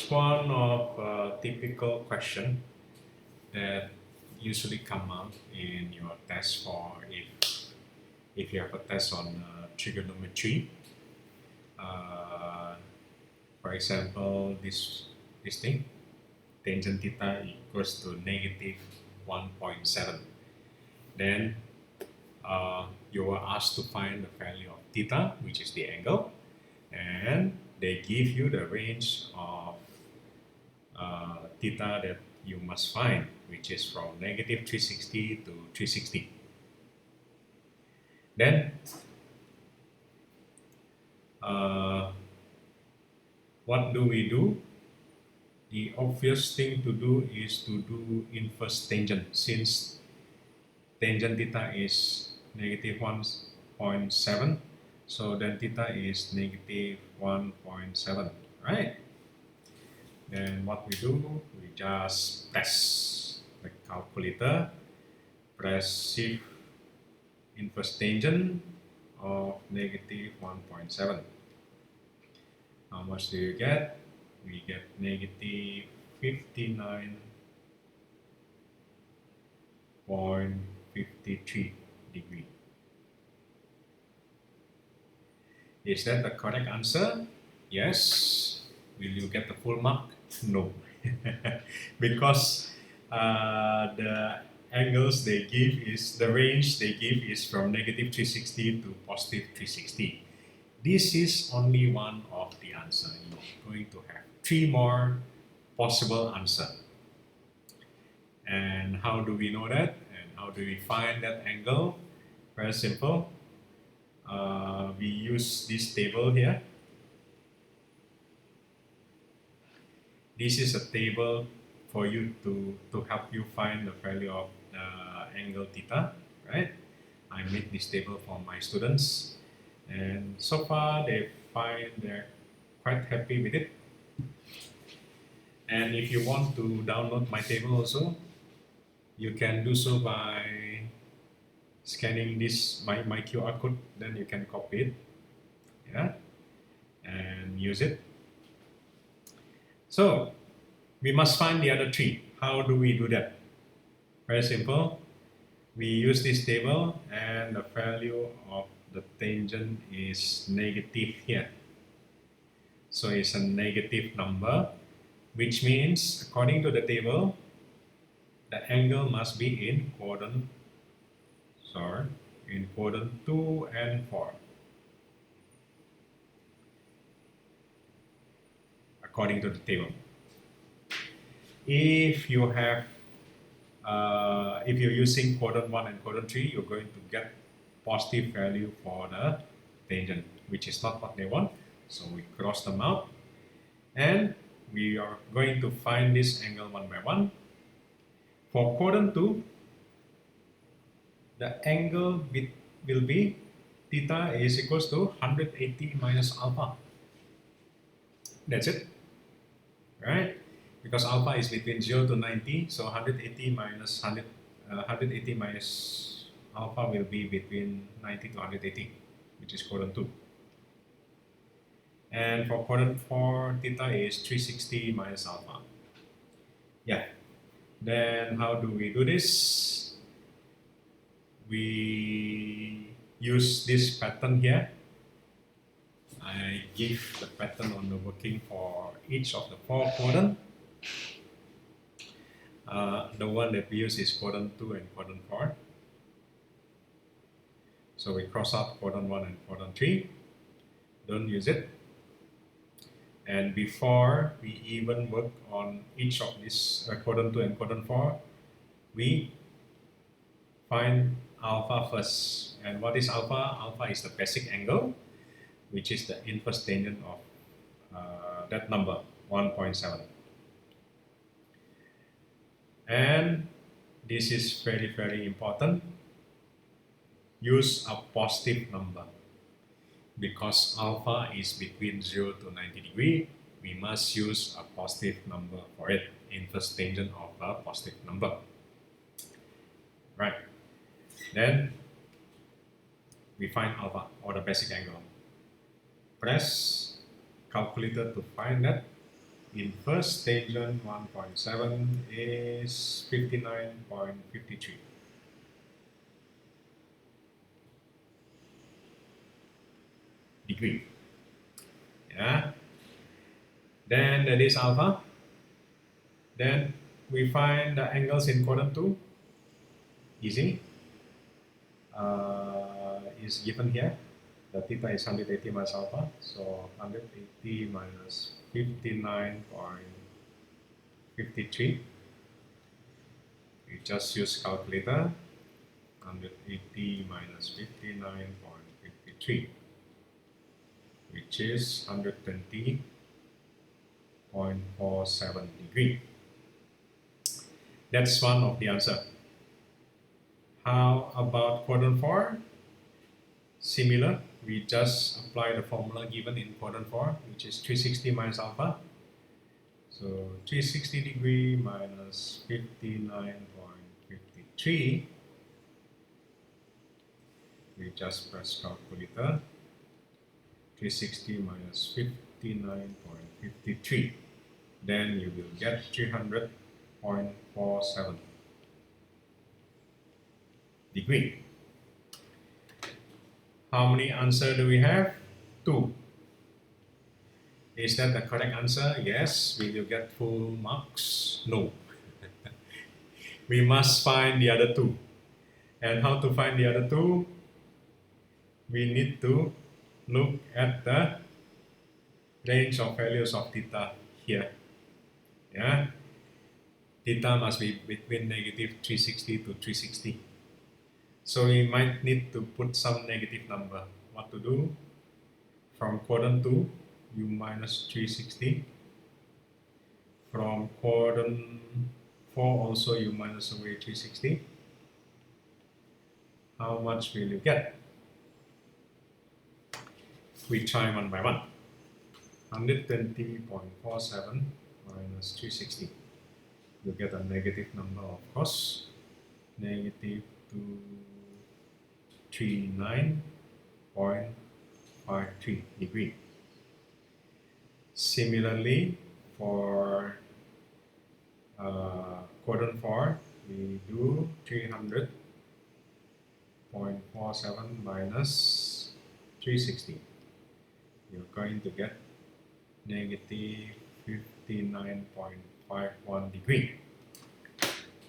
is one of typical question that usually come out in your test for if you have a test on trigonometry. For example, this thing, tangent theta equals to negative 1.7. Then you were asked to find the value of theta, which is the angle, and they give you the range of theta that you must find, which is from negative 360 to 360. Then what do we do? The obvious thing to do is to do inverse tangent, since tangent theta is negative 1.7, so then theta is negative 1.7, right? Then what we do, we just press the calculator, press shift inverse tangent of negative 1.7. How much do you get? We get negative 59.53 degree. Is that the correct answer? Yes. Will you get the full mark? No. Because the angles they give is, the range they give is from negative 360 to positive 360. This is only one of the answer. You're going to have 3 more possible answers. And how do we know that? And how do we find that angle? Very simple. We use this table here. This is a table for you to help you find the value of the angle theta, right? I made this table for my students, and so far they're quite happy with it. And if you want to download my table also, you can do so by scanning this my QR code. Then you can copy it, yeah, and use it. So we must find the other 3. How do we do that? Very simple. We use this table, and the value of the tangent is negative here. So it's a negative number, which means according to the table, the angle must be in quadrant 2 and 4. According to the table. If you have, if you're using quadrant 1 and quadrant 3, you're going to get positive value for the tangent, which is not what they want. So we cross them out, and we are going to find this angle one by one. For quadrant 2, the angle will be theta is equals to 180 minus alpha. That's it, right? Because alpha is between 0 to 90, so 180 minus alpha will be between 90 to 180, which is quadrant 2. And for quadrant 4, theta is 360 minus alpha. Yeah. Then how do we do this? We use this pattern here. I give the pattern on the working for each of the 4 quadrants. The one that we use is quadrant 2 and quadrant 4. So we cross out quadrant 1 and quadrant 3. Don't use it. And before we even work on each of these quadrant 2 and quadrant 4, we find alpha first. And what is alpha? Alpha is the basic angle, which is the inverse tangent of that number, 1.7. And this is very, very important. Use a positive number. Because alpha is between 0 to 90 degree, we must use a positive number for it, inverse tangent of a positive number. Right. Then we find alpha, or the basic angle. Press calculator to find that. Inverse tangent 1.7 is 59.53 degree. Yeah. Then that is alpha. Then we find the angles in quadrant 2. Easy. Is given here. The theta is 180 minus alpha. So 180 minus 59.53. We just use calculator. 180 minus 59.53, which is 120.47 degree. That's one of the answer. How about quadrant 4? Similar, we just apply the formula given in quadrant 4, which is 360 minus alpha. So 360 degree minus 59.53. We just press calculator. 360 minus 59.53. Then you will get 300.47 degree. How many answers do we have? 2. Is that the correct answer? Yes. Will you get full marks? No. We must find the other 2. And how to find the other 2? We need to look at the range of values of theta here. Yeah. Theta must be between negative 360 to 360. So we might need to put some negative number. What to do? From quadrant 2, you minus 360. From quadrant 4 also you minus away 360. How much will you get? We try one by one. 120.47 minus 360. You get a negative number, of course. Negative 239.53 degree. Similarly, for quadrant 4, we do 300.47 minus 360. You're going to get negative 59.51 degree.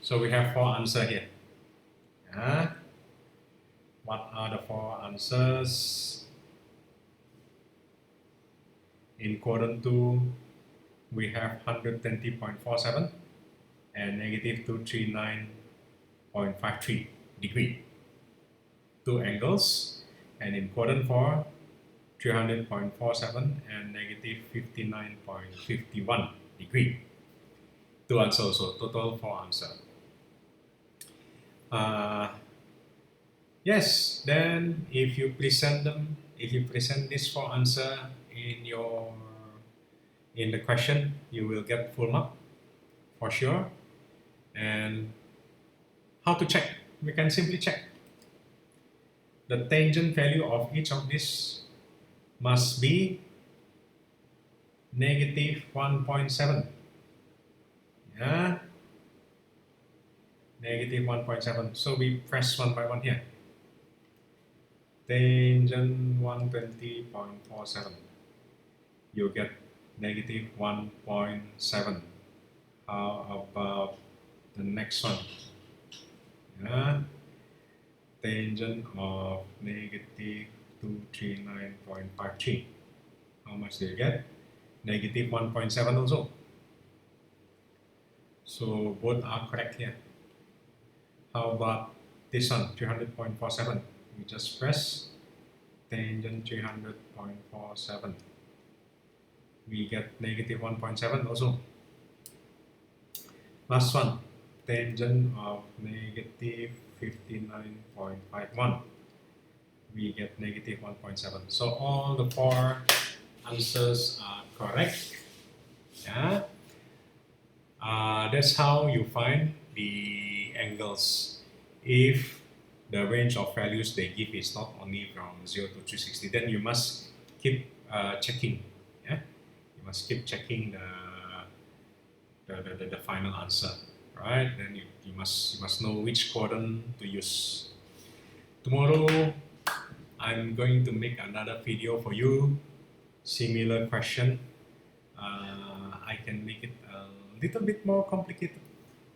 So we have 4 answers here. What are the 4 answers? In quadrant 2, we have 120.47 and negative 239.53 degree. 2 angles. And in quadrant 4, 300.47 and negative 59.51 degree. 2 answers, so total 4 answers. Yes, then if you present this 4 answer in the question, you will get full mark for sure. And how to check? We can simply check. The tangent value of each of these must be negative 1.7. Yeah, negative 1.7. So we press one by one here. Tangent 120.47. You get negative 1.7. How about the next one? Yeah. Tangent of negative 239.53. How much do you get? Negative 1.7 also. So both are correct here. How about this one, 300.47? We just press tangent 300.47. We get negative 1.7 also. Last one, tangent of negative 59.51. We get negative 1.7. So all the 4 answers are correct. Yeah. That's how you find the angles. If the range of values they give is not only from 0 to 360, then you must keep checking. Yeah, you must keep checking the the final answer, right? Then you must know which quadrant to use. Tomorrow, I'm going to make another video for you, similar question. I can make it a little bit more complicated,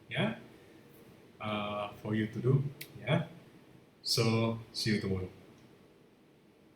yeah, for you to do, yeah. So see you tomorrow.